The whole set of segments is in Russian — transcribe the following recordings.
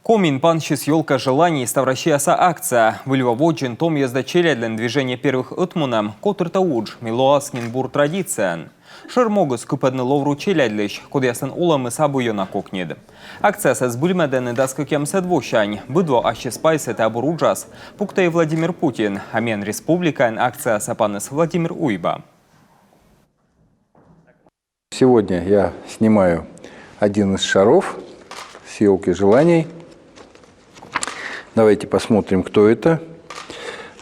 Комин панщис елка желаний ставращаяса акция. В Львоводжин том ездачеля для движения первых отмуном, котр таудж, милоаскин бур традициан. Шермогус купадны ловру челядлищ, куда ясен улам и сабу ее накокнет. Акция с бульмедены даскакем седвощань, быдво аще спайсет абуруджас, пукта и Владимир Путин, амен республикан акция сапанес Владимир Уйба. Сегодня я снимаю один из шаров с елки желаний. Давайте посмотрим, кто это.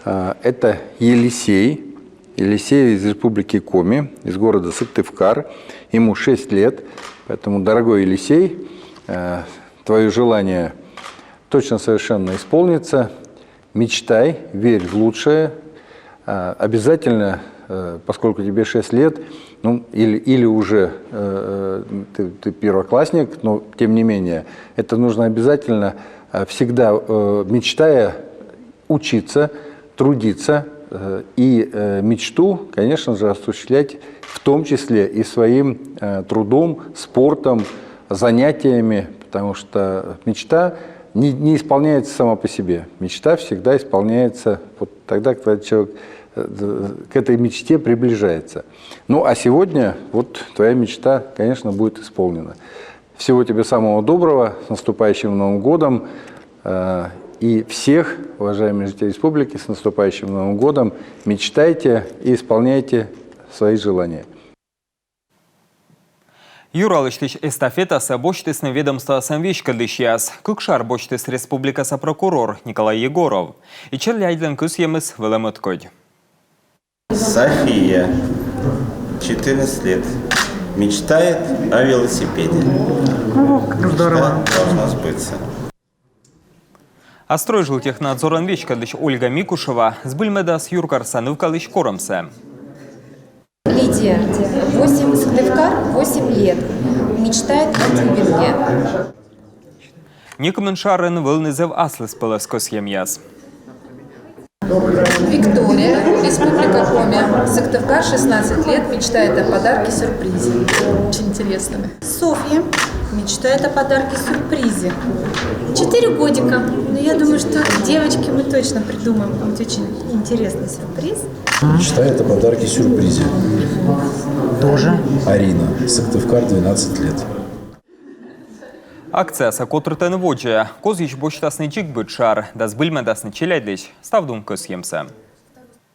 Это Елисей. Елисей из республики Коми, из города Сыктывкар. Ему 6 лет. Поэтому, дорогой Елисей, твое желание точно совершенно исполнится. Мечтай, верь в лучшее. Обязательно, поскольку тебе 6 лет, ну, или уже ты первоклассник, но тем не менее, это нужно обязательно, всегда мечтая, учиться, трудиться и мечту, конечно же, осуществлять в том числе и своим трудом, спортом, занятиями, потому что мечта не исполняется сама по себе. Мечта всегда исполняется вот тогда, когда человек к этой мечте приближается. Ну, а сегодня вот твоя мечта, конечно, будет исполнена. Всего тебе самого доброго, с наступающим Новым годом. И всех, уважаемые жители республики, с наступающим Новым годом. Мечтайте и исполняйте свои желания. Юралыштыч эстафетасы бочтысны ведомства самвишкадыщияс. Кукшар бочтыс республикаса прокурор Николай Егоров. И черляйден күсемыс вылымыткодь. София, 14 лет, мечтает о велосипеде. Здорово. Должна сбыться. А стройжилтехнадзоран вещкадыч Ольга Микушева с бульмедас Юркарсан вкалыч коромсе. Лидия, 8 Сыктывкар, 8 лет, мечтает о тюбинге. Никоменшарен вылнызев аслыс пылыскосьемьяс. Виктория, республика Коми, Сыктывкар, 16 лет, мечтает о подарке-сюрпризе. Очень интересно. Софья мечтает о подарке-сюрпризе. 4 годика. Но я думаю, что девочке мы точно придумаем какой-нибудь очень интересный сюрприз. Мечтает о подарке-сюрпризе. Тоже? Арина, Сыктывкар, 12 лет. Акция сакотртен воджия. Козич бочтасный чик бычар. Да с бульмедасный челядлич. Ставдум көсьемсе.